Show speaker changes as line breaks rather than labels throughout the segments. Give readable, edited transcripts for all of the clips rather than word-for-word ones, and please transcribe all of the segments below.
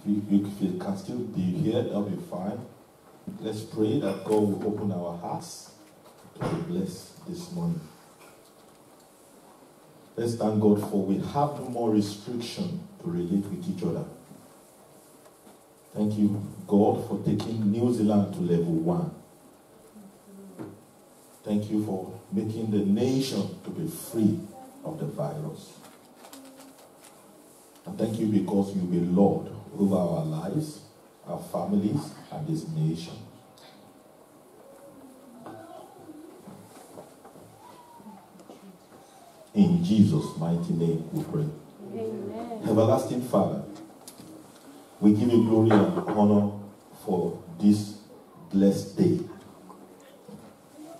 If you can still be here, that'll be fine. Let's pray that God will open our hearts to be blessed this morning. Let's thank God for we have no more restriction to relate with each other. Thank you, God, for taking New Zealand to level 1. Thank you for making the nation to be free of the virus. And thank you because you be Lord over our lives, our families, and this nation. In Jesus' mighty name we pray.
Amen.
Everlasting Father, we give you glory and honor for this blessed day.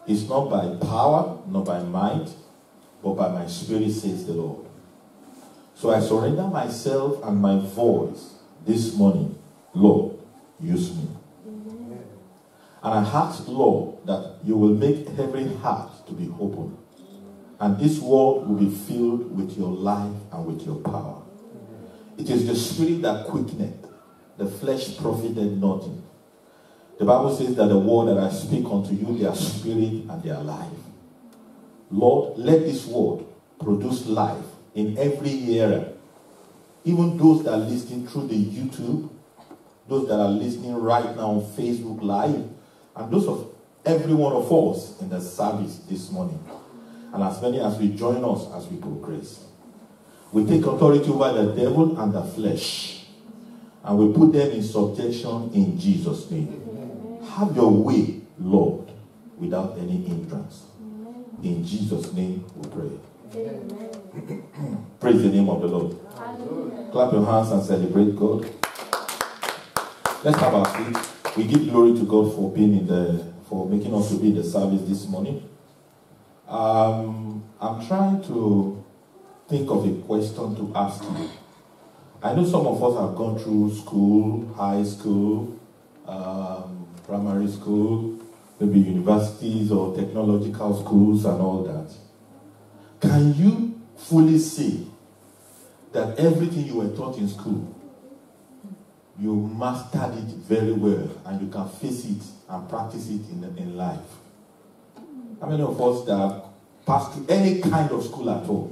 It's not by power, not by might, but by my spirit, says the Lord. So I surrender myself and my voice this morning. Lord, use me.
Amen.
And I ask, Lord, that you will make every heart to be open. And this world will be filled with your life and with your power. It is the spirit that quickeneth, the flesh profited nothing. The Bible says that the word that I speak unto you, they are spirit and they are life. Lord, let this word produce life in every area. Even those that are listening through the YouTube, those that are listening right now on Facebook Live, and those of every one of us in the service this morning. And as many as we join us as we progress. We take authority over the devil and the flesh. And we put them in subjection in Jesus' name. Have your way, Lord, without any hindrance. In Jesus' name we pray.
Amen.
Praise the name of the Lord.
Hallelujah.
Clap your hands and celebrate God. Let's have our seat. We give glory to God for for making us to be in the service this morning. I'm trying to think of a question to ask you. I know some of us have gone through school, high school, primary school, maybe universities or technological schools and all that. Can you fully say that everything you were taught in school, you mastered it very well and you can face it and practice it in life? How many of us that have passed through any kind of school at all?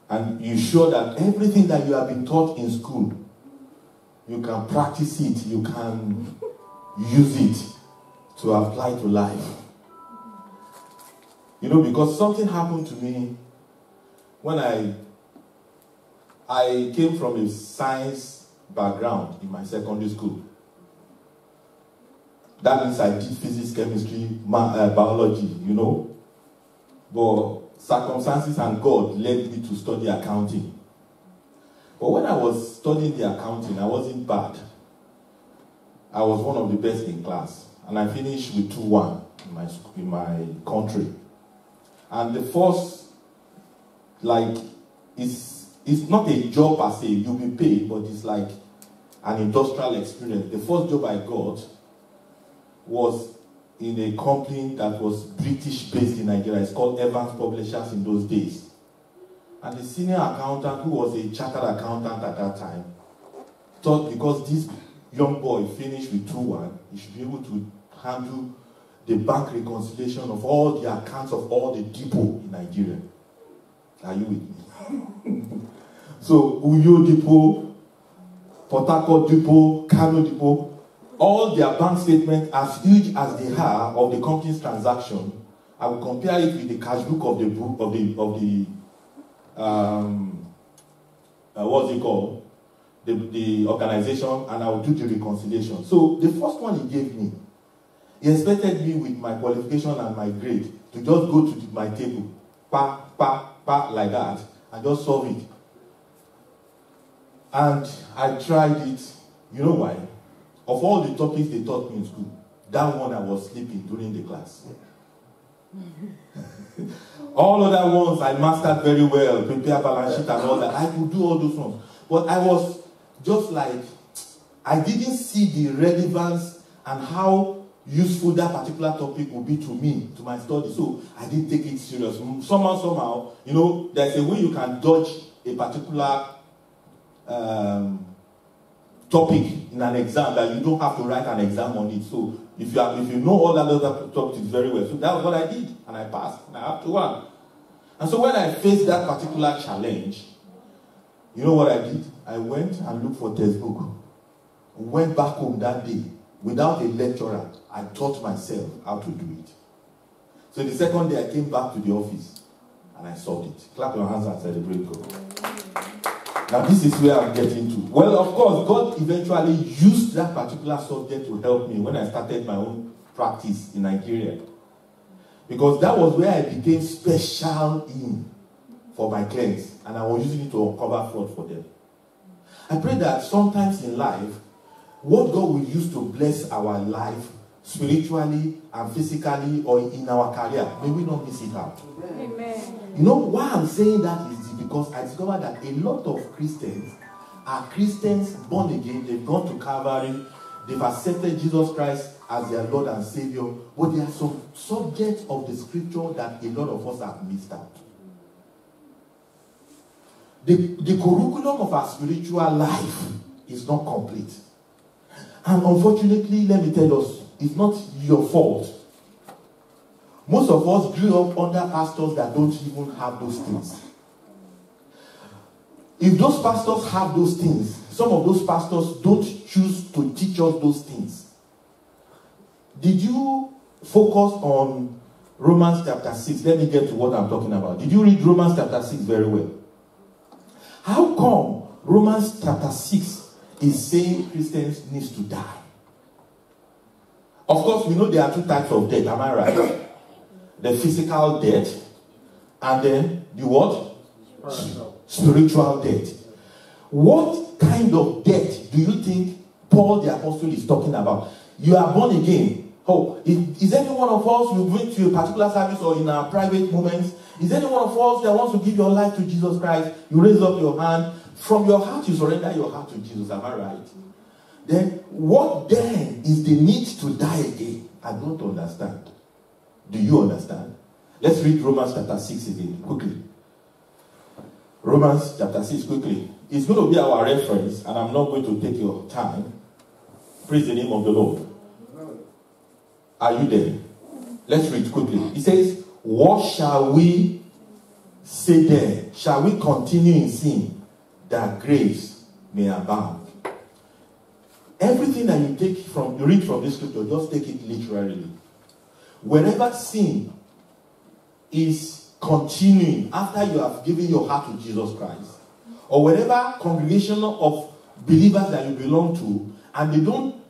And you're sure that everything that you have been taught in school, you can practice it, you can use it to apply to life. You know, because something happened to me when I came from a science background in my secondary school. That means I did physics, chemistry, biology, you know. But circumstances and God led me to study accounting. But when I was studying the accounting, I wasn't bad. I was one of the best in class. And I finished with 2-1 in my country. And the first, it's not a job per se, you'll be paid, but it's like an industrial experience. The first job I got was in a company that was British-based in Nigeria. It's called Evans Publishers in those days. And the senior accountant, who was a chartered accountant at that time, thought because this young boy finished with 2-1, he should be able to handle the bank reconciliation of all the accounts of all the depot in Nigeria. Are you with me? So, Uyo Depot, Port Harcourt Depot, Kano Depot, all their bank statements, as huge as they are of the company's transaction, I will compare it with the cash book of the book what's it called? The organization, and I will do the reconciliation. So the first one he gave me, he expected me with my qualification and my grade to just go to my table, like that, and just solve it. And I tried it. You know why? Of all the topics they taught me in school, that one I was sleeping during the class. All other ones I mastered very well, prepare balance sheet and all that. I could do all those ones. But I was just like, I didn't see the relevance and how useful that particular topic would be to me, to my study. So I didn't take it serious. Somehow, you know, there's a way you can dodge a particular topic in an exam that you don't have to write an exam on it. So if you know all that other topics very well, so that was what I did, and I passed, and I have to one. And so when I faced that particular challenge, you know what I did? I went and looked for textbook. Went back home that day without a lecturer. I taught myself how to do it. So the second day I came back to the office and I solved it. Clap your hands and celebrate God. Now this is where I'm getting to. Well, of course, God eventually used that particular subject to help me when I started my own practice in Nigeria. Because that was where I became special in for my clients, and I was using it to uncover fraud for them. I pray that sometimes in life, what God will use to bless our life spiritually and physically or in our career, may we not miss it out.
Amen.
You know why I'm saying that is because I discovered that a lot of Christians are Christians born again. They've gone to Calvary. They've accepted Jesus Christ as their Lord and Savior. But there are some subjects of the scripture that a lot of us have missed out. The curriculum of our spiritual life is not complete. And unfortunately, let me tell us, it's not your fault. Most of us grew up under pastors that don't even have those things. If those pastors have those things, some of those pastors don't choose to teach us those things. Did you focus on Romans chapter 6? Let me get to what I'm talking about. Did you read Romans chapter 6 very well? How come Romans chapter 6 is saying Christians need to die? Of course, we know there are two types of death, am I right? The physical death, and then the what? Spiritual death. What kind of death do you think Paul the Apostle is talking about? You are born again. Oh, is any one of us, you went to a particular service or in our private moments, is any one of us that wants to give your life to Jesus Christ? You raise up your hand. From your heart, you surrender your heart to Jesus. Am I right? Then, what then is the need to die again? I don't understand. Do you understand? Let's read Romans chapter 6 again, quickly. Romans chapter 6, quickly. It's going to be our reference, and I'm not going to take your time. Praise the name of the Lord. Are you there? Let's read quickly. It says, what shall we say then? Shall we continue in sin that grace may abound? Everything that you read from this scripture, just take it literally. Wherever sin is continuing after you have given your heart to Jesus Christ, or wherever congregation of believers that you belong to, and they don't,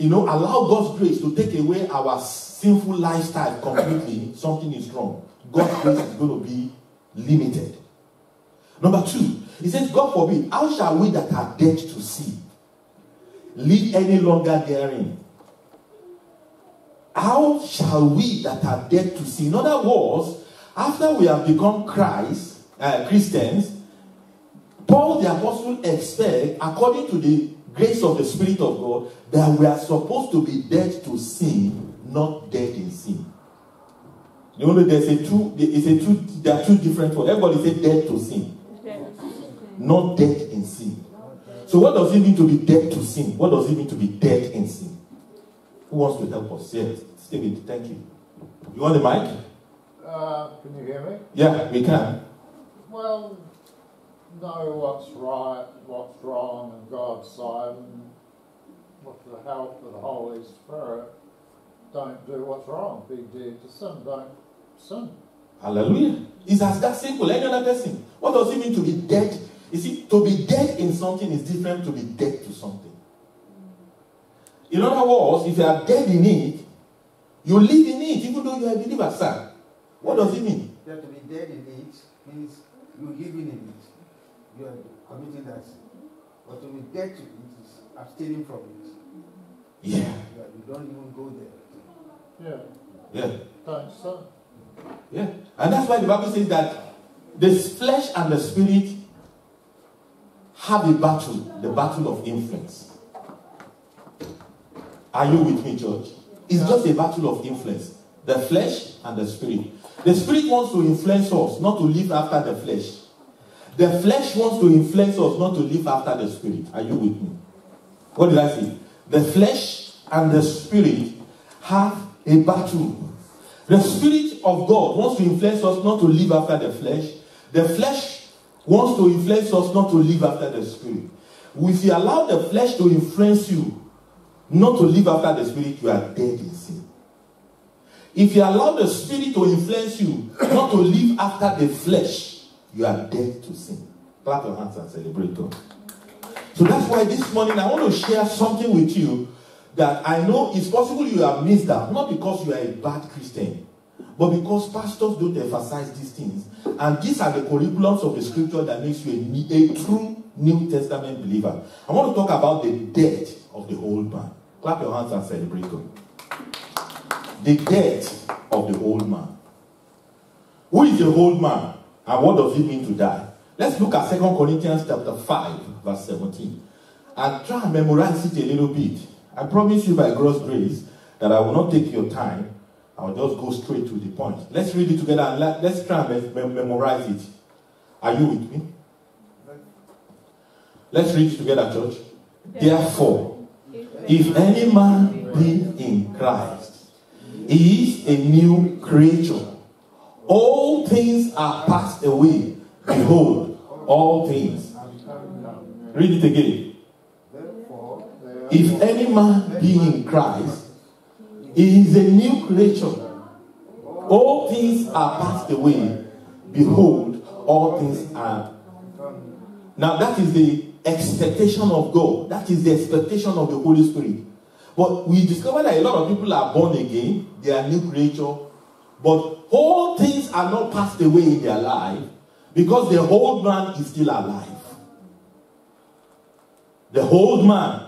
allow God's grace to take away our sinful lifestyle completely, something is wrong. God's grace is going to be limited. Number 2, he says, God forbid, how shall we that are dead to sin live any longer therein? How shall we that are dead to sin? In other words, after we have become Christians, Paul the Apostle expects, according to the grace of the Spirit of God, that we are supposed to be dead to sin, not dead in sin. You know, there are two different words. Everybody say dead to sin. Not dead in sin. So what does it mean to be dead to sin? What does it mean to be dead in sin? Who wants to help us? Yes, David, thank you. You want the mic?
Can you hear me?
Yeah, we can.
Well, know what's right, what's wrong on God's side, and with the help of the Holy Spirit, don't do what's wrong. Be dead to sin, don't sin.
Hallelujah. It's as that simple. Any other person. What does it mean to be dead? You see, to be dead in something is different to be dead to something. In other words, if you are dead in it, you live in it, even though you are a believer, sir. What does it mean?
That to be dead in it means you living in it. You are committing that sin. But to be dead to it is abstaining from it.
Yeah.
You don't even go there.
Yeah.
Yeah.
Don't sin.
Yeah. And that's why the Bible says that the flesh and the spirit have a battle, the battle of influence. Are you with me, church? It's just a battle of influence. The flesh and the spirit. The spirit wants to influence us, not to live after the flesh. The flesh wants to influence us not to live after the spirit. Are you with me? What did I say? The flesh and the spirit have a battle. The Spirit of God wants to influence us not to live after the flesh. The flesh wants to influence us not to live after the spirit. If you allow the flesh to influence you not to live after the spirit, you are dead in sin. If you allow the spirit to influence you not to live after the flesh, you are dead to sin. Clap your hands and celebrate God. So that's why this morning I want to share something with you that I know it's possible you have missed out, not because you are a bad Christian, but because pastors don't emphasize these things. And these are the curriculums of the scripture that makes you a true New Testament believer. I want to talk about the death of the old man. Clap your hands and celebrate God. The death of the old man. Who is the old man? And what does it mean to die? Let's look at 2 Corinthians chapter 5, verse 17. And try and memorize it a little bit. I promise you by God's grace that I will not take your time. I will just go straight to the point. Let's read it together and let's try and memorize it. Are you with me? Let's read it together, church. Therefore, if any man be in Christ, he is a new creature. All things are passed away. Behold, all things. Read it again. If any man be in Christ, he is a new creature. All things are passed away. Behold, all things are. Now that is the expectation of God. That is the expectation of the Holy Spirit. But we discover that a lot of people are born again. They are new creature. But all things are not passed away in their life because the old man is still alive. The old man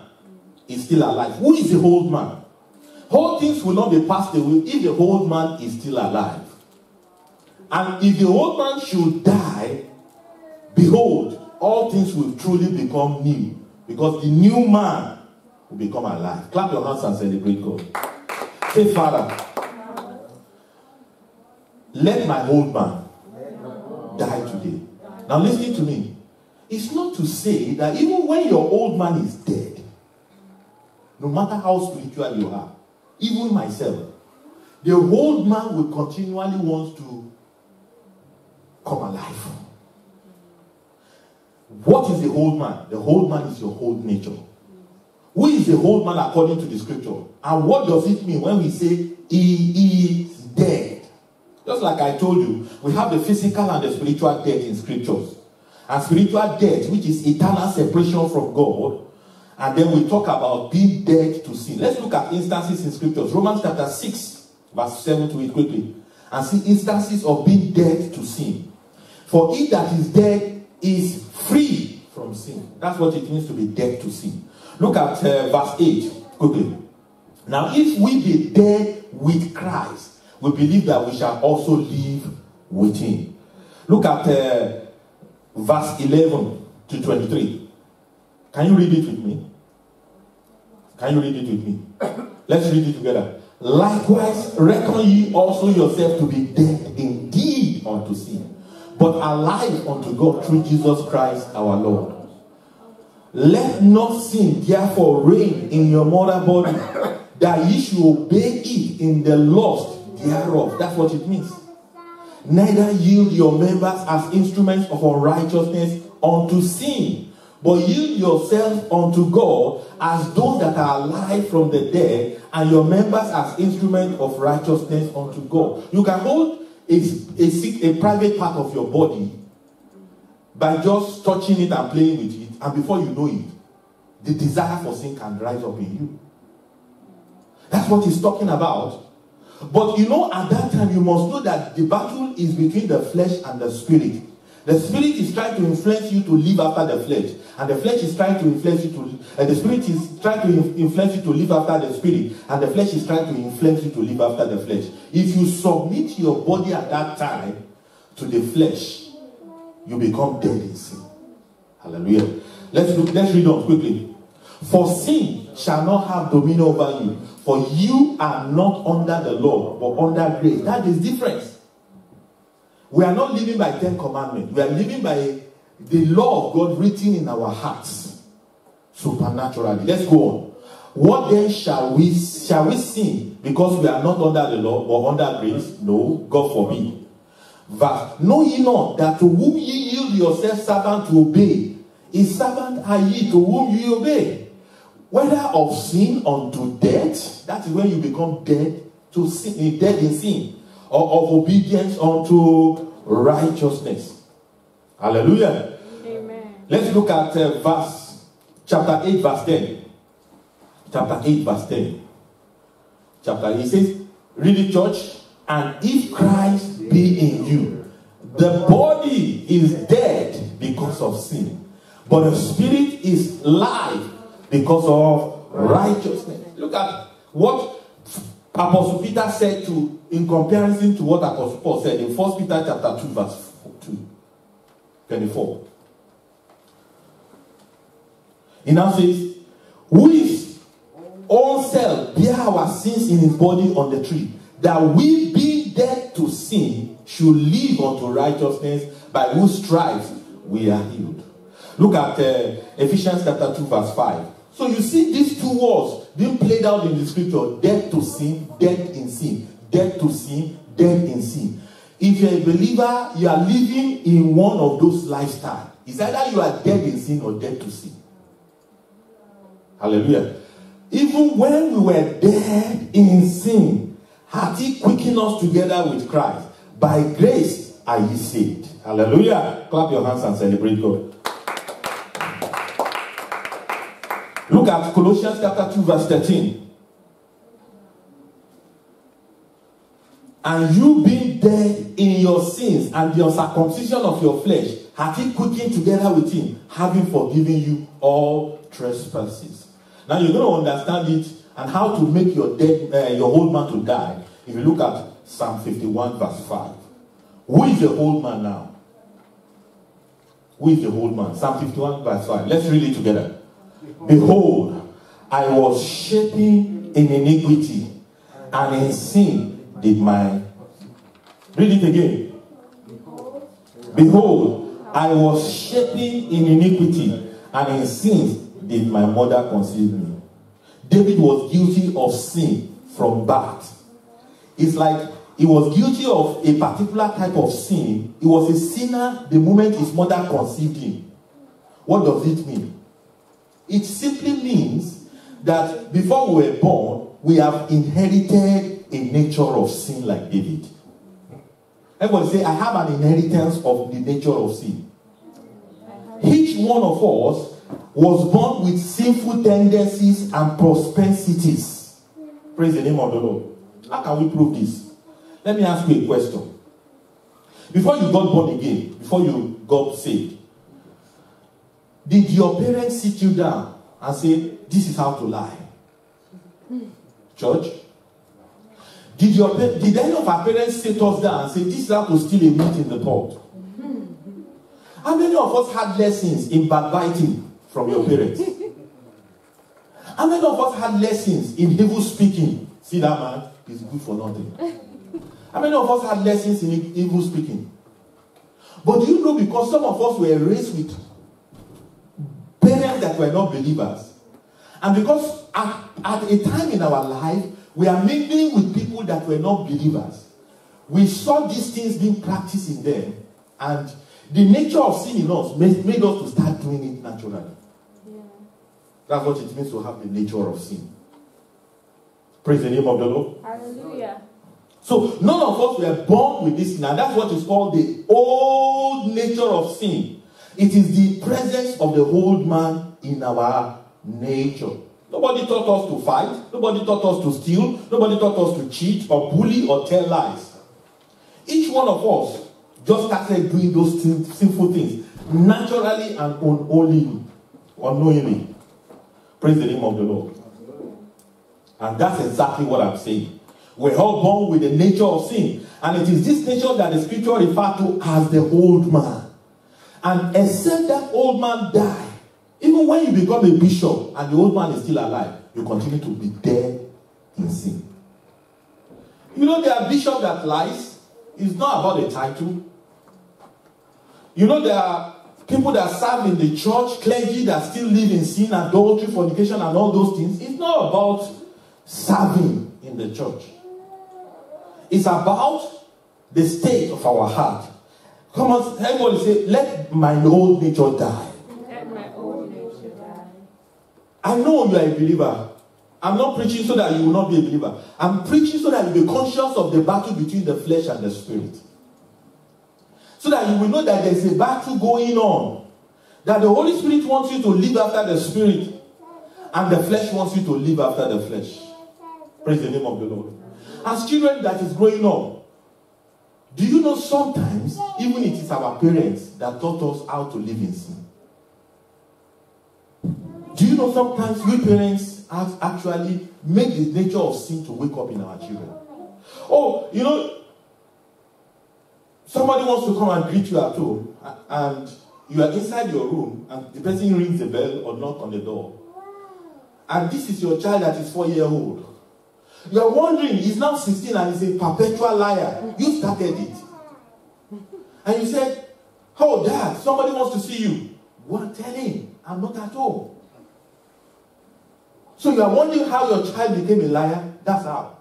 is still alive. Who is the old man? All things will not be passed away if the old man is still alive. And if the old man should die, behold, all things will truly become new. Because the new man will become alive. Clap your hands and celebrate God. Say, Father, let my old man die today. Now listen to me. It's not to say that even when your old man is dead, no matter how spiritual you are, even myself, the old man will continually want to come alive. What is the old man? The old man is your old nature. Who is the old man according to the scripture? And what does it mean when we say he is dead? Just like I told you, we have the physical and the spiritual death in scriptures. And spiritual death, which is eternal separation from God. And then we talk about being dead to sin. Let's look at instances in scriptures. Romans chapter 6, verse 7 to 8 quickly. And see instances of being dead to sin. For he that is dead is free from sin. That's what it means to be dead to sin. Look at verse 8 quickly. Now if we be dead with Christ, we believe that we shall also live with him. Look at verse 11 to 23. Can you read it with me? Can you read it with me? Let's read it together. Likewise, reckon ye also yourself to be dead indeed unto sin, but alive unto God through Jesus Christ our Lord. Let not sin therefore reign in your mortal body, that ye should obey it in the lust thereof. That's what it means. Neither yield your members as instruments of unrighteousness unto sin, but yield yourselves unto God as those that are alive from the dead, and your members as instruments of righteousness unto God. You can hold a private part of your body by just touching it and playing with it, and before you know it, the desire for sin can rise up in you. That's what he's talking about. But you know, at that time, you must know that the battle is between the flesh and the spirit. The spirit is trying to influence you to live after the flesh, and the flesh is trying to influence you to. The spirit is trying to influence you to live after the spirit, and the flesh is trying to influence you to live after the flesh. If you submit your body at that time to the flesh, you become dead in sin. Hallelujah. Let's read on quickly. For sin shall not have dominion over you, for you are not under the law, but under grace. That is difference. We are not living by 10 commandments. We are living by the law of God written in our hearts supernaturally. Let's go on. What then shall we sin because we are not under the law or under grace? No, God forbid. Verse, know ye not that to whom ye yield yourselves servant to obey, is servant are ye to whom ye obey, whether of sin unto death, that is when you become dead to sin, dead in sin, or of obedience unto righteousness. Hallelujah.
Amen.
Let's look at chapter 8 verse 10. Chapter 8 verse 10. Chapter 8 says, read it, church. And if Christ be in you, the body is dead because of sin, but the spirit is life because of righteousness. Look at what Apostle Peter said in comparison to what Apostle Paul said in 1 Peter chapter 2 verse 24. He now says, who is own self bear our sins in his body on the tree, that we being dead to sin should live unto righteousness, by whose stripes we are healed. Look at Ephesians chapter 2 verse 5. So you see these two words being played out in the scripture: dead to sin, dead in sin, dead to sin, dead in sin. If you're a believer, you are living in one of those lifestyles. It's either you are dead in sin or dead to sin. Hallelujah. Even when we were dead in sin, hath he quickened us together with Christ. By grace are ye saved. Hallelujah. Clap your hands and celebrate God. Look at Colossians chapter 2 verse 13. And you being dead in your sins and the uncircumcision of your flesh, hath he quickened together with him, having forgiven you all trespasses. Now you're going to understand it and how to make your old man to die. If you look at Psalm 51 verse 5. Who is the old man now? Who is the old man? Psalm 51 verse 5. Let's read it together. Behold, I was shapen in iniquity, and in sin did my... Read it again. Behold, I was shapen in iniquity, and in sin did my mother conceive me. David was guilty of sin from birth. It's like he was guilty of a particular type of sin. He was a sinner the moment his mother conceived him. What does it mean? It simply means that before we were born, we have inherited a nature of sin like David. Everybody say, I have an inheritance of the nature of sin. Each one of us was born with sinful tendencies and propensities. Praise the name of the Lord. How can we prove this? Let me ask you a question. Before you got born again, before you got saved, did your parents sit you down and say, this is how to lie? Church? Did any of our parents sit us down and say, this is how to steal a meat in the pot? How many of us had lessons in backbiting from your parents? How many of us had lessons in evil speaking? See that man? He's good for nothing. How many of us had lessons in evil speaking? But do you know, because some of us were raised with parents that were not believers, and because at a time in our life we are mingling with people that were not believers, we saw these things being practiced in them, and the nature of sin in us made us to start doing it naturally. Yeah. That's what it means to have the nature of sin. Praise the name of the Lord.
Hallelujah.
So none of us were born with this sin, and that's what is called the old nature of sin. It is the presence of the old man in our nature. Nobody taught us to fight. Nobody taught us to steal. Nobody taught us to cheat or bully or tell lies. Each one of us just started doing those sinful things naturally and unknowingly. Praise the name of the Lord. And that's exactly what I'm saying. We're all born with the nature of sin. And it is this nature that the scripture refers to as the old man. And except that old man die, even when you become a bishop and the old man is still alive, you continue to be dead in sin. You know, there are bishops that lies. It's not about the title. You know, there are people that serve in the church, clergy that still live in sin, adultery, fornication, and all those things. It's not about serving in the church. It's about the state of our heart. Come on, everybody say, let my old nature die.
Let my old nature die.
I know you are a believer. I'm not preaching so that you will not be a believer. I'm preaching so that you will be conscious of the battle between the flesh and the spirit. So that you will know that there's a battle going on. That the Holy Spirit wants you to live after the spirit. And the flesh wants you to live after the flesh. Praise the name of the Lord. As children that is growing up, do you know sometimes, even it is our parents that taught us how to live in sin? Do you know sometimes we parents have actually made the nature of sin to wake up in our children? Oh, you know, somebody wants to come and greet you at home, and you are inside your room, and the person rings the bell or knock on the door. And this is your child that is 4 years old. You are wondering, he's now 16 and he's a perpetual liar. You started it. And you said, oh, Dad, somebody wants to see you. Go and tell him, I'm not at home. So you are wondering how your child became a liar? That's how.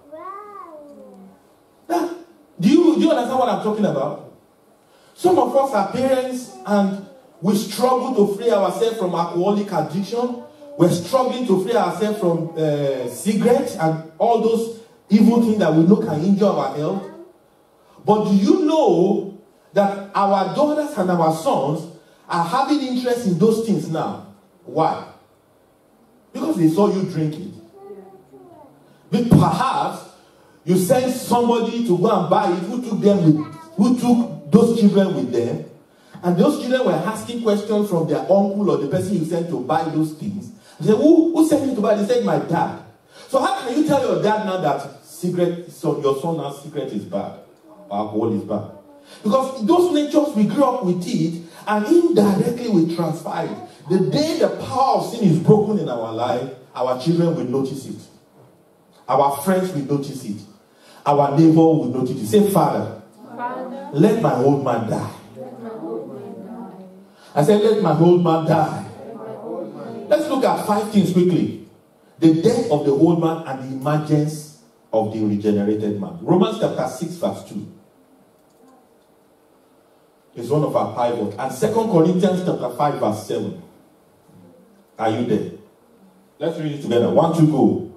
Now, do you understand what I'm talking about? Some of us are parents and we struggle to free ourselves from alcoholic addiction. We're struggling to free ourselves from cigarettes and all those evil things that we know can injure our health. But do you know that our daughters and our sons are having interest in those things now? Why? Because they saw you drink it. But perhaps you sent somebody to go and buy it who took those children with them, and those children were asking questions from their uncle or the person you sent to buy those things. They said, who sent you to buy? They said, my dad. So how can you tell your dad now that your son's cigarette is bad, or alcohol is bad? Because those natures, we grew up with it, and indirectly we transfer it. The day the power of sin is broken in our life, our children will notice it. Our friends will notice it. Our neighbor will notice it. Say, Father, let my old man die. I said, let my old man die. Let's look at 5 things quickly. The death of the old man and the emergence of the regenerated man. Romans chapter 6 verse 2 is one of our pivots. And 2 Corinthians chapter 5 verse 7. Are you there? Let's read it together. 1, 2, go.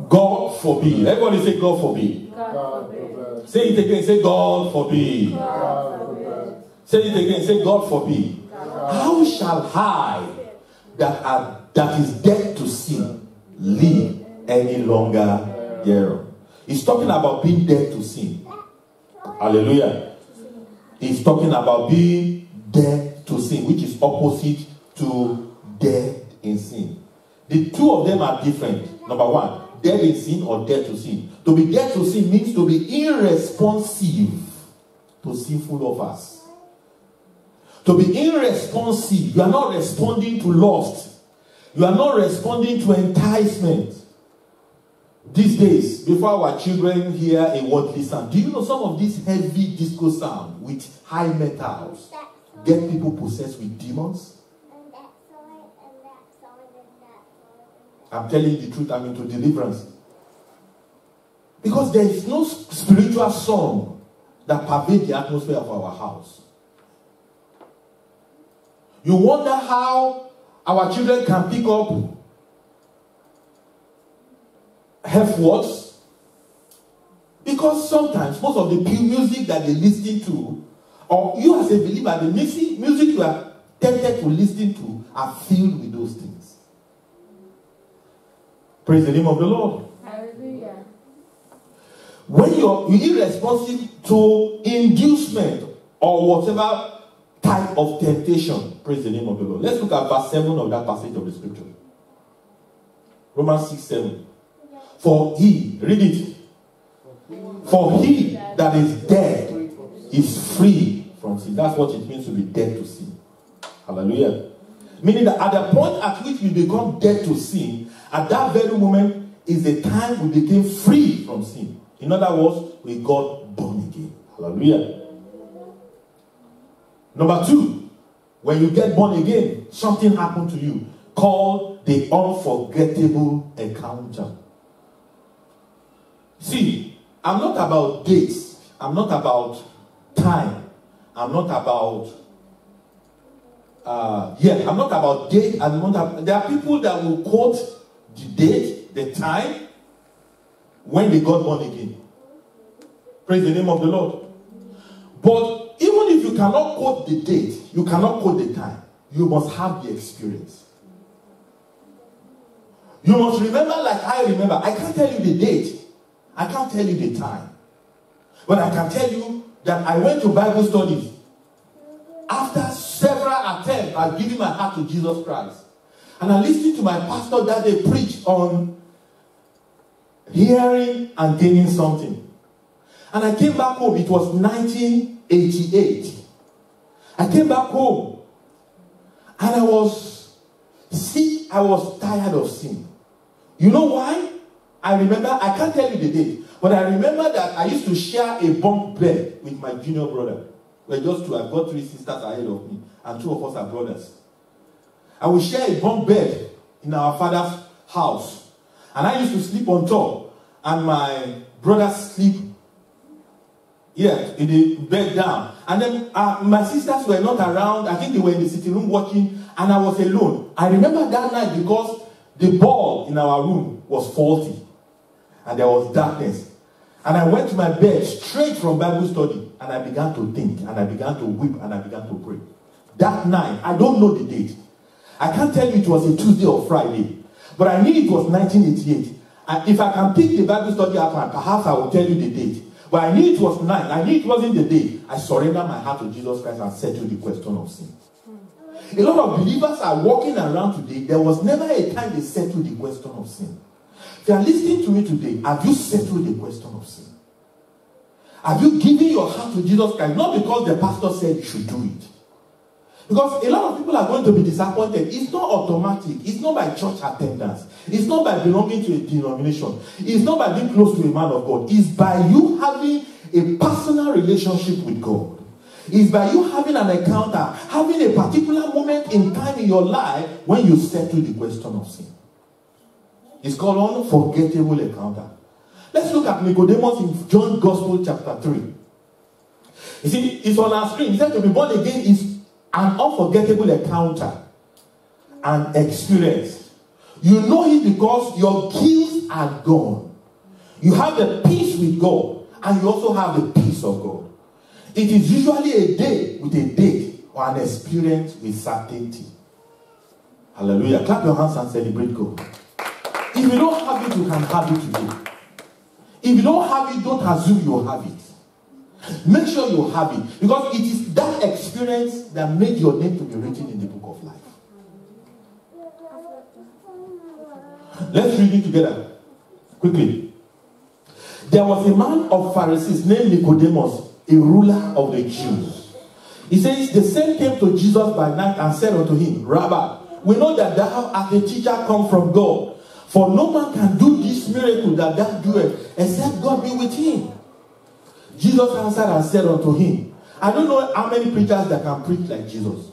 God forbid. Everybody say God forbid.
God forbid.
Say it again. Say God forbid.
God forbid.
Say it again. Say God forbid. How shall I that is dead to sin live any longer thereof? He's talking about being dead to sin. Hallelujah. He's talking about being dead to sin, which is opposite to dead in sin. The two of them are different. Number one, dead in sin or dead to sin. To be dead to sin means to be irresponsive to sinful offers. To be irresponsive, you are not responding to lust. You are not responding to enticement. These days, before our children hear a worldly sound, do you know some of these heavy disco sound with high metals get people possessed with demons? I'm telling you the truth, I'm into deliverance. Because there is no spiritual song that pervades the atmosphere of our house. You wonder how our children can pick up F words? Because sometimes most of the music that they listen to, or you as a believer, the music you are tempted to listen to are filled with those things. Praise the name of the Lord.
Hallelujah.
When you're irresponsive to inducement or whatever type of temptation, praise the name of the Lord. Let's look at verse 7 of that passage of the scripture. Romans 6:7. For he, read it. For he that is dead is free from sin. That's what it means to be dead to sin. Hallelujah. Meaning that at the point at which we become dead to sin, at that very moment is the time we became free from sin. In other words, we got born again. Hallelujah. Number 2, when you get born again, something happened to you called the unforgettable encounter. See, I'm not about dates. I'm not about time. I'm not about I'm not about date. There are people that will quote the date, the time when they got born again. Praise the name of the Lord. But even if you cannot quote the date, you cannot quote the time, you must have the experience. You must remember like I remember. I can't tell you the date. I can't tell you the time. But I can tell you that I went to Bible studies after several attempts at giving my heart to Jesus Christ. And I listened to my pastor that day preach on hearing and gaining something. And I came back home. It was 1988. I came back home. And I was sick. I was tired of sin. You know why? I remember, I can't tell you the date, but I remember that I used to share a bunk bed with my junior brother. We're just two. I've got 3 sisters ahead of me, and 2 of us are brothers. I would share a bunk bed in our father's house. And I used to sleep on top, and my brother sleep in the bed down. And then my sisters were not around. I think they were in the sitting room watching, and I was alone. I remember that night because the bulb in our room was faulty, and there was darkness. And I went to my bed straight from Bible study, and I began to think, and I began to weep, and I began to pray. That night, I don't know the date. I can't tell you it was a Tuesday or Friday, but I knew it was 1988. And if I can pick the Bible study up, perhaps I will tell you the date. But I knew it was 9. I knew it wasn't the day. I surrendered my heart to Jesus Christ and settled the question of sin. A lot of believers are walking around today. There was never a time they settled the question of sin. If you are listening to me today, have you settled the question of sin? Have you given your heart to Jesus Christ? Not because the pastor said you should do it. Because a lot of people are going to be disappointed. It's not automatic. It's not by church attendance. It's not by belonging to a denomination. It's not by being close to a man of God. It's by you having a personal relationship with God. It's by you having an encounter, having a particular moment in time in your life when you settle the question of sin. It's called unforgettable encounter. Let's look at Nicodemus in John Gospel chapter 3. You see, it's on our screen. He said to be born again is an unforgettable encounter and experience. You know it because your guilt are gone. You have the peace with God, and you also have the peace of God. It is usually a day with a date or an experience with certainty. Hallelujah. Clap your hands and celebrate God. If you don't have it, you can have it today. If you don't have it, don't assume you'll have it. Make sure you have it. Because it is that experience that made your name to be written in the book of life. Let's read it together. Quickly. There was a man of Pharisees named Nicodemus, a ruler of the Jews. He says, the same came to Jesus by night and said unto him, Rabbi, we know that thou art a teacher come from God. For no man can do this miracle that thou doest, except God be with him. Jesus answered and said unto him, I don't know how many preachers that can preach like Jesus.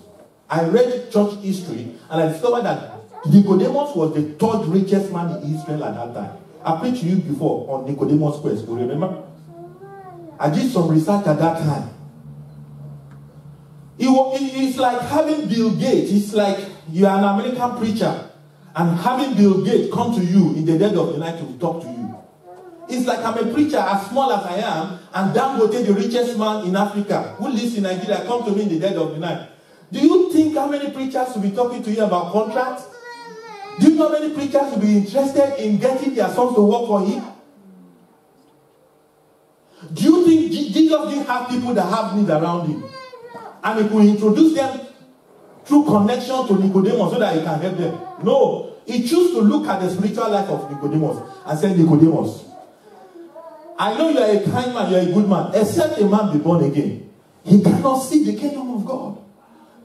I read church history and I discovered that Nicodemus was the 3rd richest man in Israel at that time. I preached to you before on Nicodemus quest. You remember? I did some research at that time. It's like having Bill Gates. It's like you are an American preacher and having Bill Gates come to you in the dead of the night to talk to you. It's like I'm a preacher as small as I am, and Dangote, the richest man in Africa, who lives in Nigeria, come to me in the dead of the night. Do you think how many preachers will be talking to you about contracts? Do you know how many preachers will be interested in getting their sons to work for him? Do you think Jesus didn't have people that have needs around him? And he could introduce them through connection to Nicodemus so that he can help them? No. He chose to look at the spiritual life of Nicodemus and said, Nicodemus, I know you are a kind man, you are a good man. Except a man be born again, he cannot see the kingdom of God.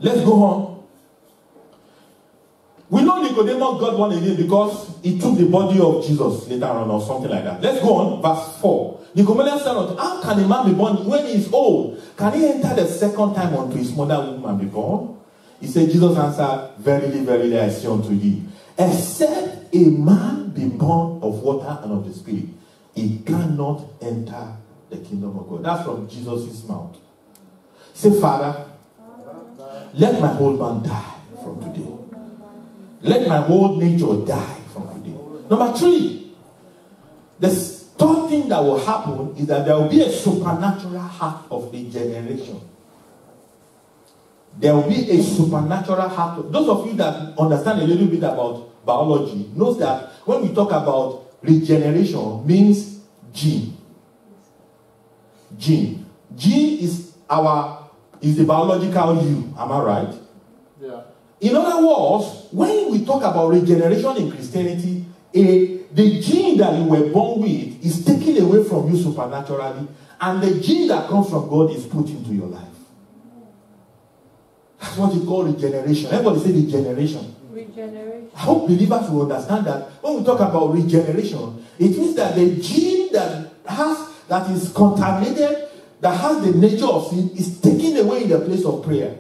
Let's go on. We know Nicodemus got born again because he took the body of Jesus later on or something like that. Let's go on. Verse 4. Nicodemus said, how can a man be born when he is old? Can he enter the second time unto his mother womb and be born? He said, Jesus answered, verily, verily, I say unto you, except a man be born of water and of the Spirit, he cannot enter the kingdom of God. That's from Jesus' mouth. Say, Father, let my whole man die from today. Let my whole nature die from today. Number 3, the third thing that will happen is that there will be a supernatural act of regeneration. There will be a supernatural act. Those of you that understand a little bit about biology knows that when we talk about regeneration, means gene. Gene is the biological you. Am I right?
Yeah.
In other words, when we talk about regeneration in Christianity, the gene that you were born with is taken away from you supernaturally, and the gene that comes from God is put into your life. That's what you call regeneration. Everybody say regeneration.
Regeneration.
I hope believers will understand that when we talk about regeneration, it means that the gene that is contaminated, that has the nature of sin, is taken away in the place of prayer.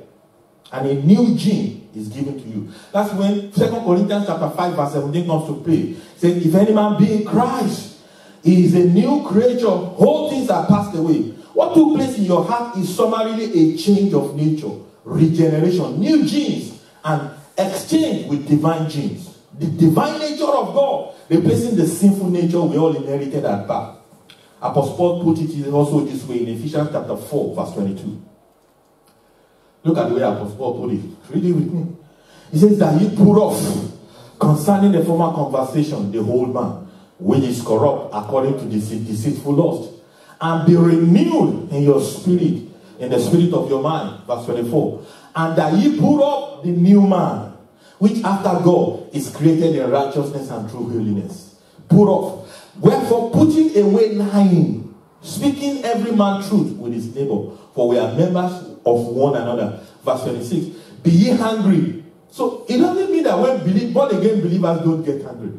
And a new gene is given to you. That's when 2 Corinthians chapter 5 verse 17 comes to play. It says, if any man be in Christ, he is a new creature. Whole things are passed away. What took place in your heart is summarily a change of nature, regeneration, new genes, and exchange with divine genes. The divine nature of God replacing the sinful nature we all inherited at birth. Apostle Paul put it also this way in Ephesians chapter 4 verse 22. Look at the way Apostle Paul put it. Read it with me. He says that he put off concerning the former conversation the whole man, which is corrupt according to deceitful lust, and be renewed in your spirit, in the spirit of your mind. Verse 24. And that ye put up the new man, which after God is created in righteousness and true holiness. Put off. Wherefore, putting away lying, speaking every man truth with his neighbor, for we are members of one another. Verse 26. Be ye hungry. So it doesn't mean that when born again believers don't get hungry.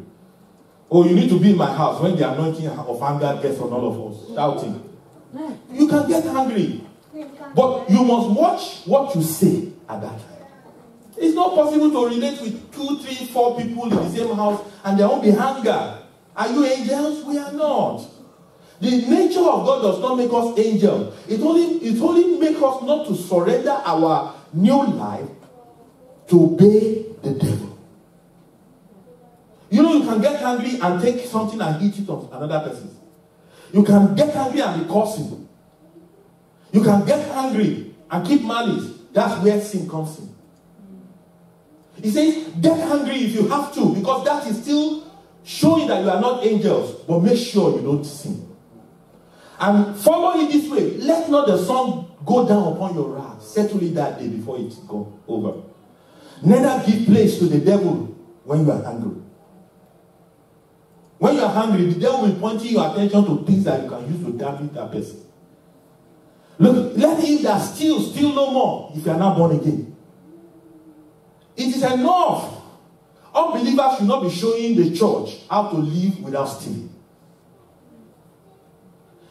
Oh, you need to be in my house when the anointing of anger gets on all of us, shouting. You can get hungry, but you must watch what you say at that time. It's not possible to relate with 2, 3, 4 people in the same house and there won't be hunger. Are you angels? We are not. The nature of God does not make us angels. It only makes us not to surrender our new life to obey the devil. You know, you can get angry and take something and eat it on another person. You can get angry and be cursing. You can get angry and keep malice. That's where sin comes in. He says, get angry if you have to, because that is still showing that you are not angels, but make sure you don't sin. And follow it this way. Let not the sun go down upon your wrath. Settle it that day before it's gone over. Neither give place to the devil when you are angry. When you are hungry, the devil will point your attention to things that you can use to damage that person. Look, let him that steals steal no more if you are not born again. It is enough. Unbelievers should not be showing the church how to live without stealing.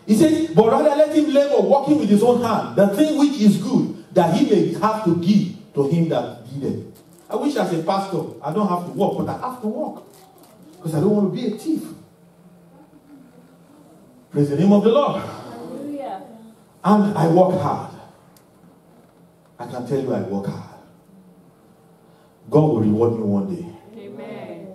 He says, but rather let him labor, working with his own hand, the thing which is good, that he may have to give to him that needed. I wish as a pastor, I don't have to work, but I have to work. Because I don't want to be a thief. Praise the name of the Lord.
Hallelujah.
And I work hard. I can tell you I work hard. God will reward me one day.
Amen.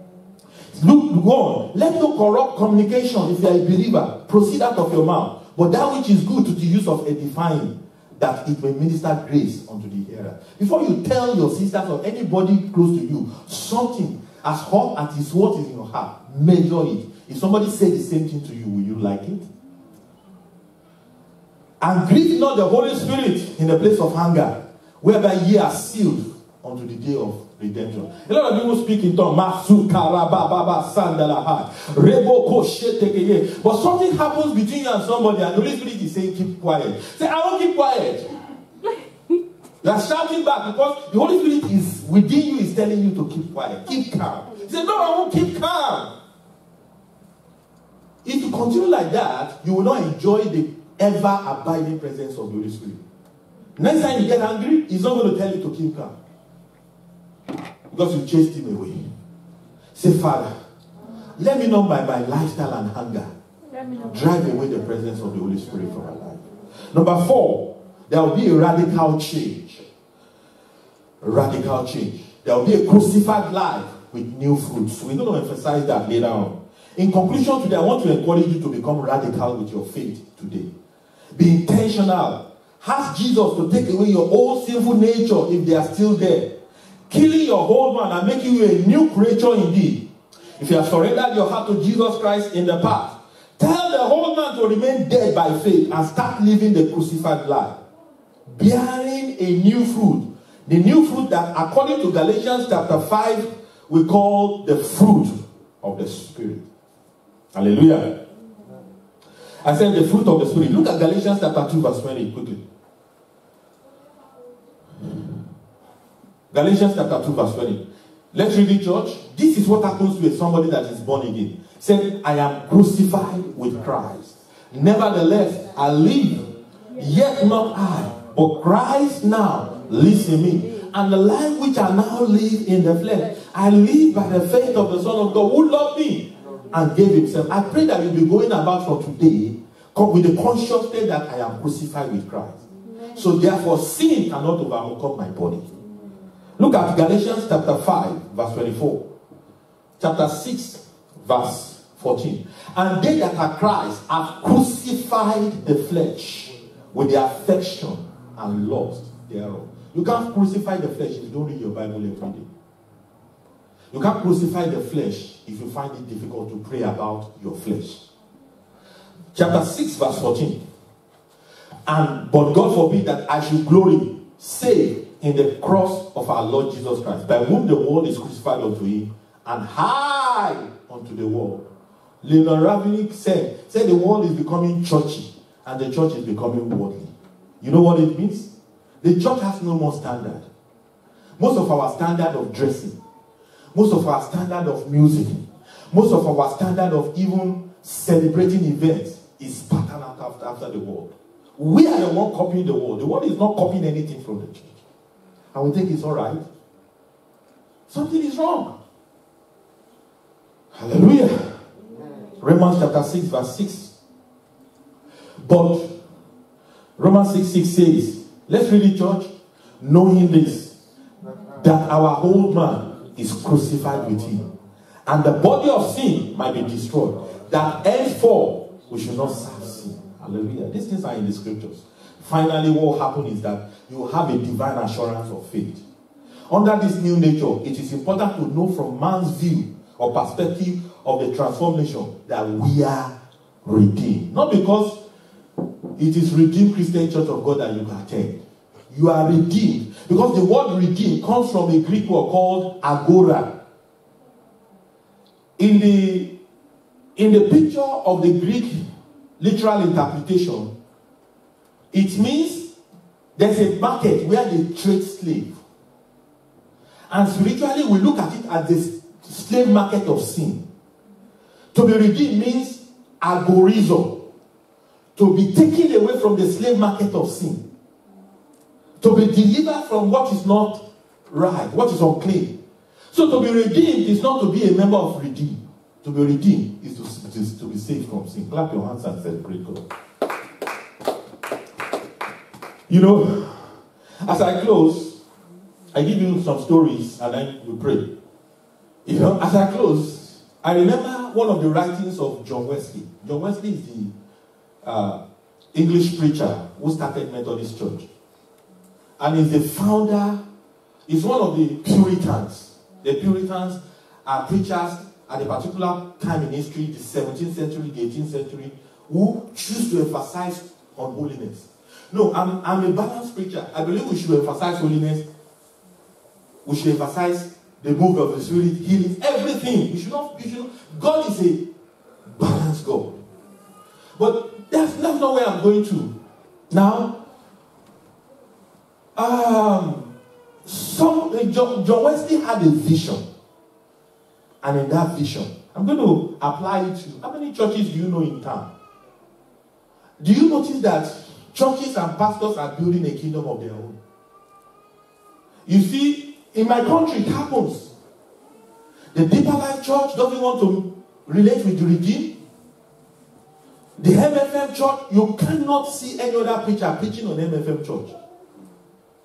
Look, go on. Let no corrupt communication, if you are a believer, proceed out of your mouth. But that which is good to the use of edifying, that it may minister grace unto the hearer. Before you tell your sisters or anybody close to you something as hot as is what is in your heart, measure it. If somebody says the same thing to you, will you like it? And grieve not the Holy Spirit in the place of anger, whereby ye are sealed unto the day of redemption. A lot of people speak in tongues. But something happens between you and somebody, and the Holy Spirit is saying, keep quiet. Say, I won't keep quiet. You are shouting back because the Holy Spirit is within you, is telling you to keep quiet. Keep calm. He said, no, I won't keep calm. If you continue like that, you will not enjoy the ever-abiding presence of the Holy Spirit. Next time you get angry, he's not going to tell you to keep calm. Because you chased him away. Say, Father, let me know by my lifestyle and hunger drive away the presence of the Holy Spirit from my life. Number 4, there will be a radical change. A radical change. There will be a crucified life with new fruits. We're going to emphasize that later on. In conclusion today, I want to encourage you to become radical with your faith today. Be intentional. Ask Jesus to take away your old sinful nature if they are still there. Killing your old man and making you a new creature indeed. If you have surrendered your heart to Jesus Christ in the past, tell the old man to remain dead by faith and start living the crucified life. Bearing a new fruit. The new fruit that, according to Galatians chapter 5, we call the fruit of the Spirit. Hallelujah. I said the fruit of the Spirit. Look at Galatians chapter 2 verse 20 quickly. Galatians chapter 2 verse 20. Let's read it, church. This is what happens to somebody that is born again. Said, I am crucified with Christ. Nevertheless, I live, yet not I, but Christ now lives in me. And the life which I now live in the flesh, I live by the faith of the Son of God who loved me and gave himself. I pray that you'll be going about from today with the consciousness that I am crucified with Christ. So therefore, sin cannot overcome my body. Look at Galatians chapter 5, verse 24. Chapter 6, verse 14. And they that are Christ have crucified the flesh with the affection and lust thereof. You can't crucify the flesh if you don't read your Bible every day. You can't crucify the flesh if you find it difficult to pray about your flesh. Chapter 6, verse 14. But God forbid that I should glory, save in the cross of our Lord Jesus Christ, by whom the world is crucified unto him, and high unto the world. Leonard Ravenich said the world is becoming churchy, and the church is becoming worldly. You know what it means? The church has no more standard. Most of our standard of dressing, most of our standard of music, most of our standard of even celebrating events is patterned after the world. We are the one copying the world. The world is not copying anything from the church. And we think it's all right. Something is wrong. Hallelujah. Romans chapter 6 verse 6. But Romans 6:6 says, let's read it, church. Knowing this, that our old man is crucified with him, and the body of sin might be destroyed, that henceforth we should not serve sin. Hallelujah. These things are in the scriptures. Finally, what will happen is that you will have a divine assurance of faith. Under this new nature, it is important to know from man's view or perspective of the transformation that we are redeemed. Not because it is Redeemed Christian Church of God that you can attend. You are redeemed. Because the word redeemed comes from a Greek word called agora. In the picture of the Greek literal interpretation, it means there's a market where they trade slave. And spiritually, we look at it as the slave market of sin. To be redeemed means agorizo. To be taken away from the slave market of sin. To be delivered from what is not right, what is unclean. So to be redeemed is not to be a member of redeemed. To be redeemed is to be saved from sin. Clap your hands and celebrate God. You know, as I close, I give you some stories and then we pray. You know, as I close, I remember one of the writings of John Wesley. John Wesley is the English preacher who started Methodist Church. And is the founder, is one of the Puritans. The Puritans are preachers at a particular time in history, the 17th century, the 18th century, who choose to emphasize on holiness. No, I'm a balanced preacher. I believe we should emphasize holiness. We should emphasize the move of the Spirit, healing, everything. God is a balanced God. But that's not where I'm going to. Now, John Wesley had a vision. And in that vision, I'm going to apply it to how many churches do you know in town? Do you notice that churches and pastors are building a kingdom of their own? You see, in my country, it happens. The Deeper Life Church doesn't want to relate with the Redeemed. The MFM Church, you cannot see any other preacher preaching on MFM Church.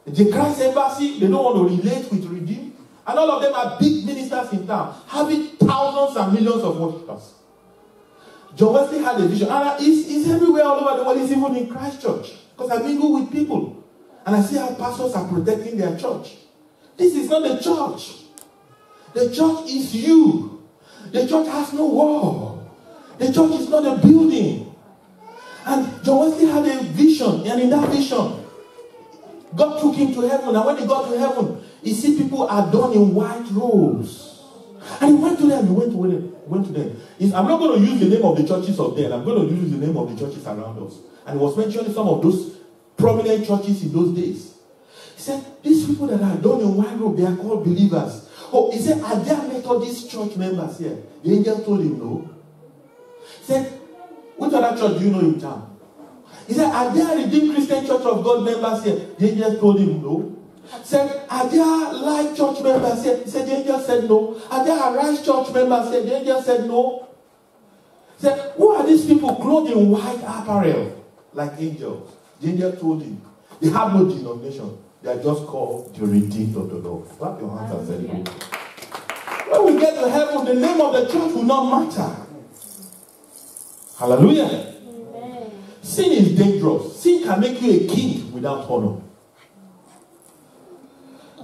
The Christ Embassy, they don't want to relate with Redeemed. And all of them are big ministers in town, having thousands and millions of worshippers. John Wesley had a vision. And it's everywhere all over the world. It's even in Christ Church. Because I mingle with people. And I see how pastors are protecting their church. This is not the church. The church is you. The church has no wall. The church is not a building. And John Wesley had a vision. And in that vision, God took him to heaven. And when he got to heaven, he see people adorned in white robes. And he went to them. I'm not going to use the name of the churches of then. I'm going to use the name of the churches around us. And he was mentioning some of those prominent churches in those days. He said, these people that are adorned in white robe, they are called believers. Oh, he said, are there Methodist church members here? The angel told him no. He said, which other church do you know in town? He said, are there Redeemed Christian Church of God members here? The angel told him no. He said, are there Life Church members here? He said, the angel said no. Are there Arise Church members here? The angel said no. He said, who are these people clothed in white apparel like angels? The angel told him, they have no denomination. They are just called the Redeemed of the Lord. Clap your hands and celebrate. When we get to heaven, the name of the church will not matter. Hallelujah.
Amen.
Sin is dangerous. Sin can make you a king without honor.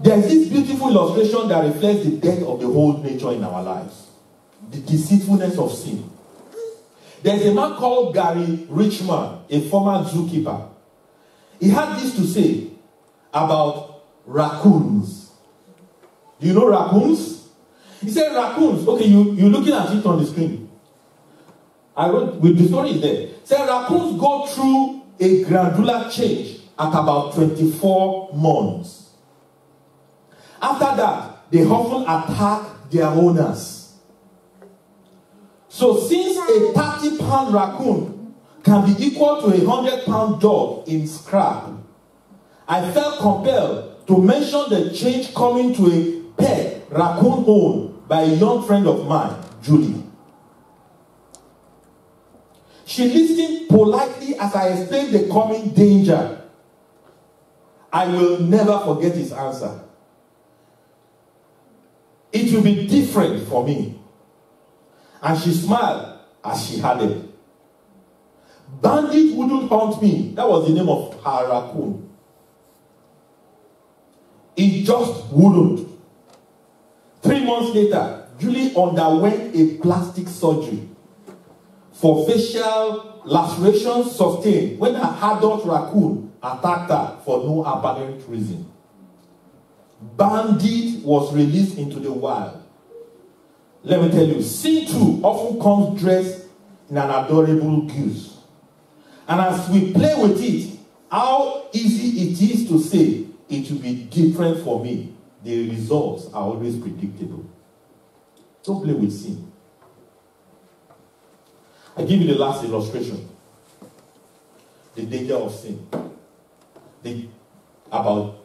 There's this beautiful illustration that reflects the depth of the whole nature in our lives. The deceitfulness of sin. There's a man called Gary Richman, a former zookeeper. He had this to say about raccoons. Do you know raccoons? He said raccoons. Okay, you're looking at it on the screen. I wrote, with the story is there. He said raccoons go through a glandular change at about 24 months. After that, they often attack their owners. So since a 30-pound raccoon can be equal to a 100-pound dog in scrap, I felt compelled to mention the change coming to a pet raccoon owned by a young friend of mine, Julie. She listened politely as I explained the coming danger. I will never forget his answer. It will be different for me. And she smiled as she added, Bandit wouldn't haunt me. That was the name of her raccoon. It just wouldn't. 3 months later, Julie underwent a plastic surgery for facial lacerations sustained when an adult raccoon attacked her for no apparent reason. Bandit was released into the wild. Let me tell you, sin too often comes dressed in an adorable goose. And as we play with it, how easy it is to say it will be different for me. The results are always predictable. Don't play with sin. I give you the last illustration. The danger of sin. About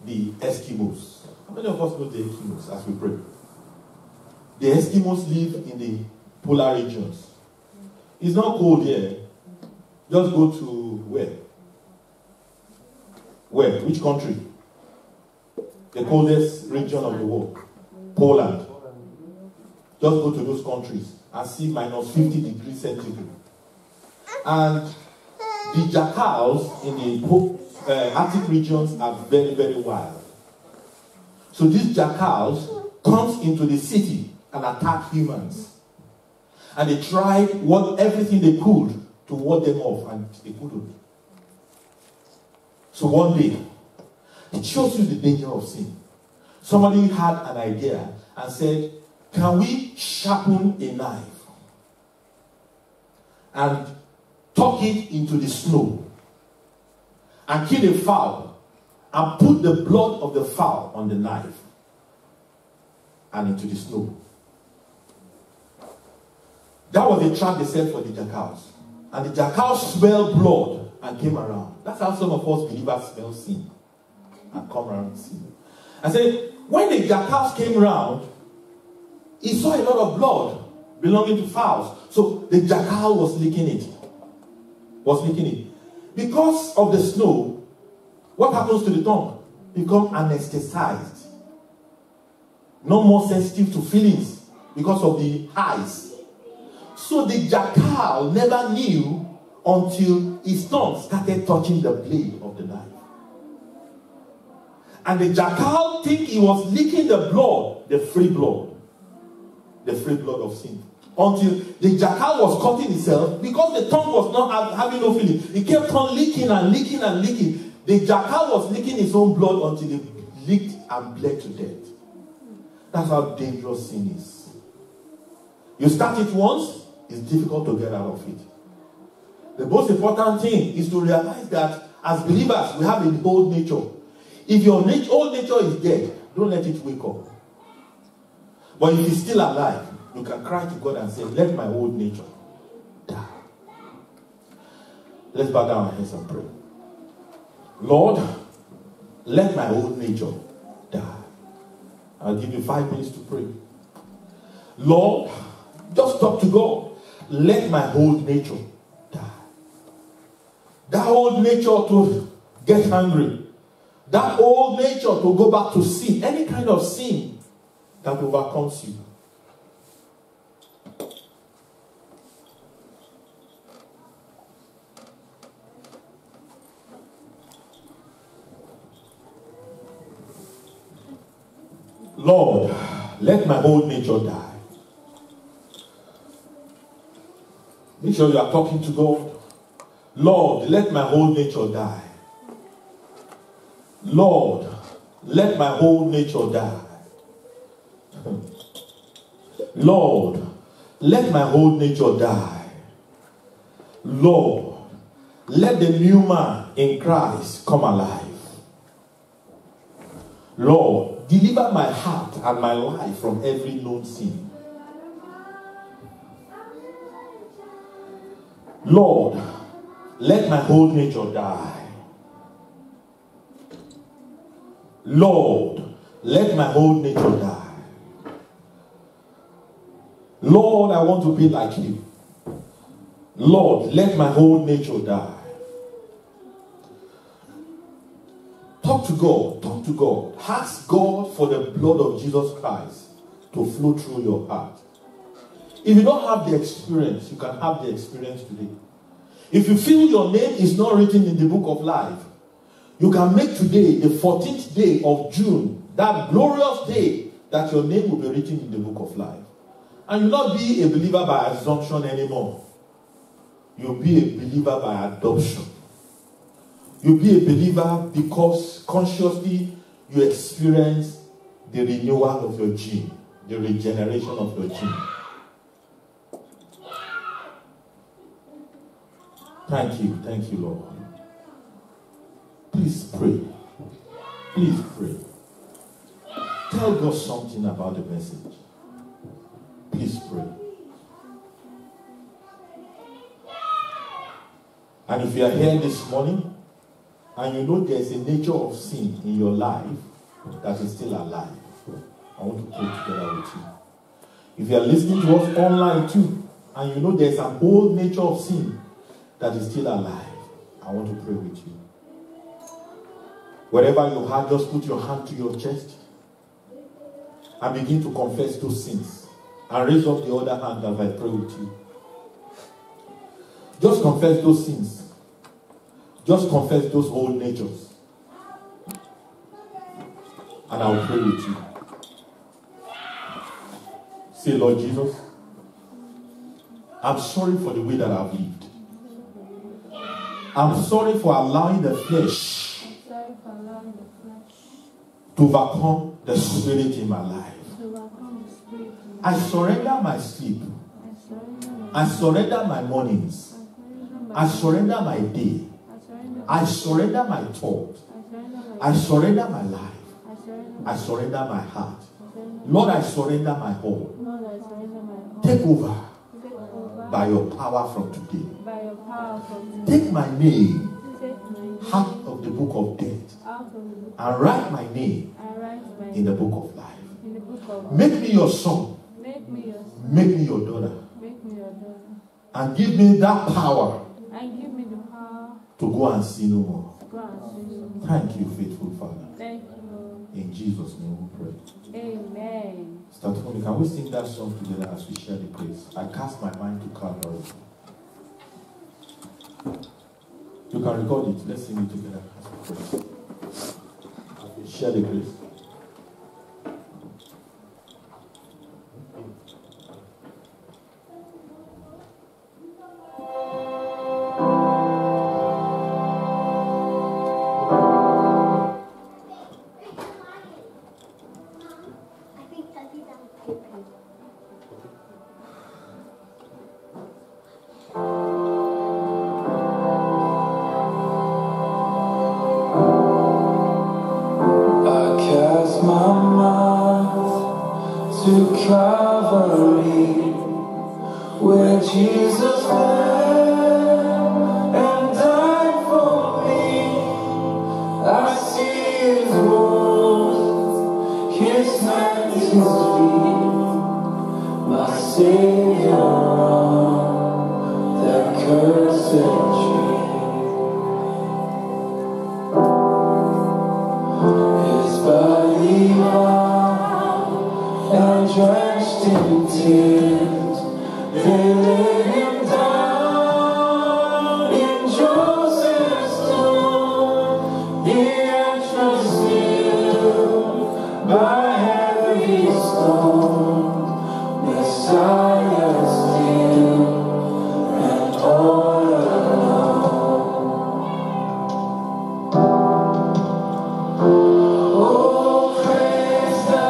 the Eskimos. How many of us know the Eskimos as we pray? The Eskimos live in the polar regions. It's not cold here. Just go to where? Where? Which country? The coldest region of the world. Poland. Just go to those countries and see minus 50 degrees centigrade. And the jackals in the Arctic regions are very, very wild. So these jackals comes into the city and attack humans. And they tried everything they could to ward them off, and they couldn't. So one day, it shows you the danger of sin. Somebody had an idea and said, can we sharpen a knife and tuck it into the snow and kill a fowl and put the blood of the fowl on the knife and into the snow? That was the trap they set for the jackals. And the jackals smelled blood and came around. That's how some of us believers smell sin and come around sin. I said, when the jackals came around, he saw a lot of blood belonging to fowls. So the jackal was licking it. Because of the snow, what happens to the tongue? Become anesthetized. No more sensitive to feelings because of the highs. So the jackal never knew until his tongue started touching the blade of the knife. And the jackal think he was licking the blood, the free blood of sin. Until the jackal was cutting itself, because the tongue was not having no feeling. It kept on licking and licking and licking. The jackal was licking his own blood until it licked and bled to death. That's how dangerous sin is. You start it once, it's difficult to get out of it. The most important thing is to realize that as believers, we have an old nature. If your old nature is dead, don't let it wake up. But if it's still alive, you can cry to God and say, let my old nature die. Let's bow down our heads and pray. Lord, let my old nature die. I'll give you 5 minutes to pray. Lord, just talk to God. Let my old nature die. That old nature to get angry. That old nature to go back to sin. Any kind of sin that overcomes you. Lord, let my old nature die. Make sure you are talking to God. Lord, let my old nature die. Lord, let my old nature die. Lord, let my old nature die. Lord, let the new man in Christ come alive. Lord, deliver my heart and my life from every known sin. Lord, let my old nature die. Lord, let my old nature die. Lord, I want to be like you. Lord, let my old nature die. Talk to God. Talk to God. Ask God for the blood of Jesus Christ to flow through your heart. If you don't have the experience, you can have the experience today. If you feel your name is not written in the book of life, you can make today the 14th day of June, that glorious day that your name will be written in the book of life. And you'll not be a believer by assumption anymore. You'll be a believer by adoption. You'll be a believer because consciously you experience the renewal of your gene, the regeneration of your gene. Thank you, Lord. Please pray. Please pray. Tell God something about the message. Please pray. And if you are here this morning and you know there's a nature of sin in your life that is still alive, I want to pray together with you. If you are listening to us online too and you know there's an old nature of sin that is still alive, I want to pray with you. Wherever you are, just put your hand to your chest and begin to confess those sins. And raise up the other hand as I pray with you. Just confess those sins. Just confess those old natures. And I'll pray with you. Say, Lord Jesus, I'm sorry for the way that I've lived. I'm sorry for allowing the flesh to overcome the spirit in my life. I surrender my sleep. I surrender my mornings. I surrender my day. I surrender my thought. I surrender my life. I surrender my heart. Lord, I surrender my whole. Take over. by your power from today.
By your power from today.
Take my name
Take my name
out of the book of death
out of the book
and write my name
and write my
in the book of life.
in the book of
Make me your son.
Make me your son.
Make me your daughter.
Make me your daughter.
And give me that power
And give me the power
to go and sin no more.
to go and sin.
Thank you, faithful Father.
Thank you, Lord.
In Jesus' name we pray.
Amen.
Statoni, can we sing that song together as we share the praise? I cast my mind to Calvary. You can record it. Let's sing it together as we praise. As we share the praise.
Calvary, where Jesus bled and died for me. I see His wounds, His hands, His feet, my Savior on that cursed tree. His body and drenched in tears, they laid Him down in Joseph's tomb. The entrance sealed by heavy stone, Messiah still and all alone. Oh, praise the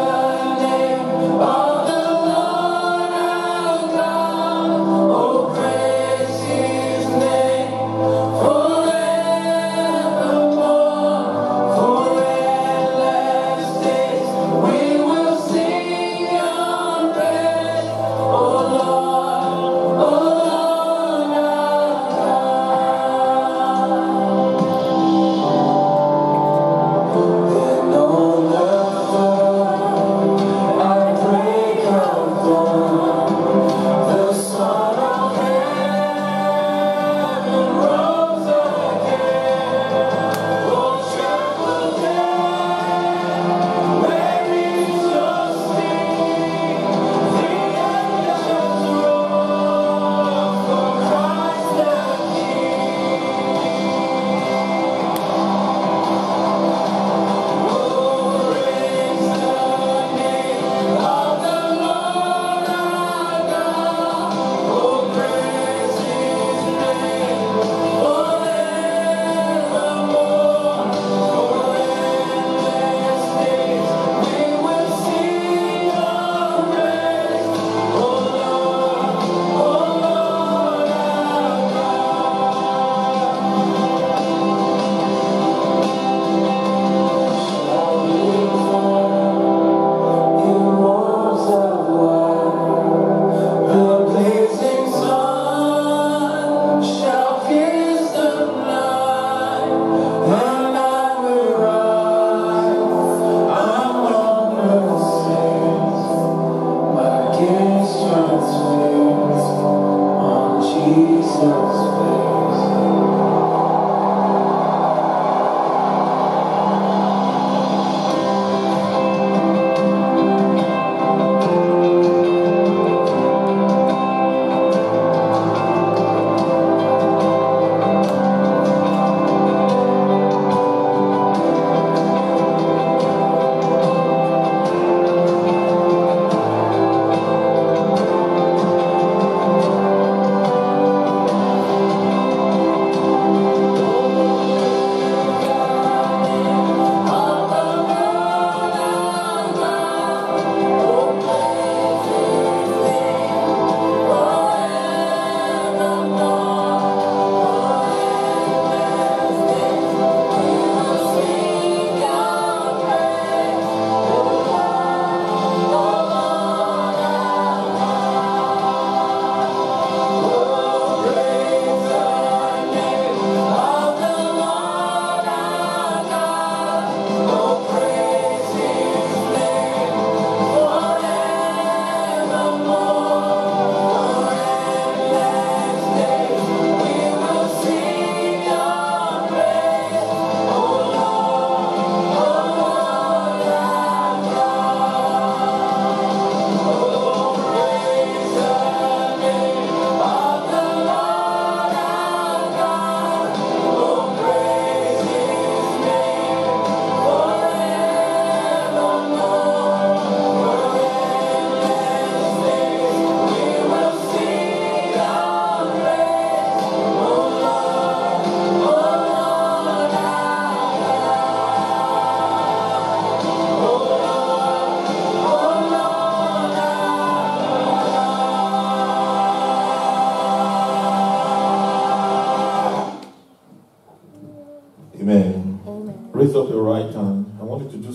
name of the Lord our God. Oh, praise His name forevermore. For endless days we will sing Your praise. Oh,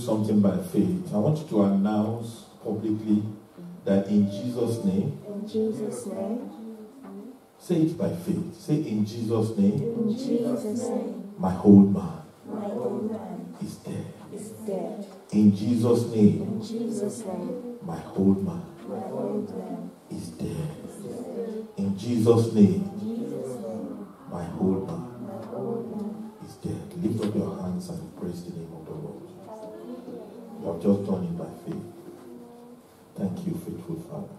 something by faith. I want you to announce publicly that in Jesus' name,
In Jesus' name.
say it by faith. Say in Jesus' name,
In Jesus' name.
my old man
My old man
is dead.
is dead.
In Jesus' name,
In Jesus' name.
my old man
My old man
is dead.
is dead.
In Jesus' name,
In Jesus' name.
my old man
My old man
is dead. Lift up your hands and praise the name of the Lord. You have just done it by faith. Thank you, faithful Father.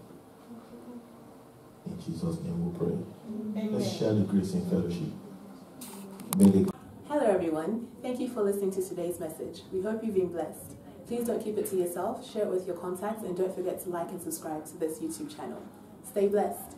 In Jesus' name we pray. Let's share the grace in fellowship. May the
Hello everyone, thank you for listening to today's message. We hope you've been blessed. Please don't keep it to yourself, share it with your contacts, and don't forget to like and subscribe to this YouTube channel. Stay blessed.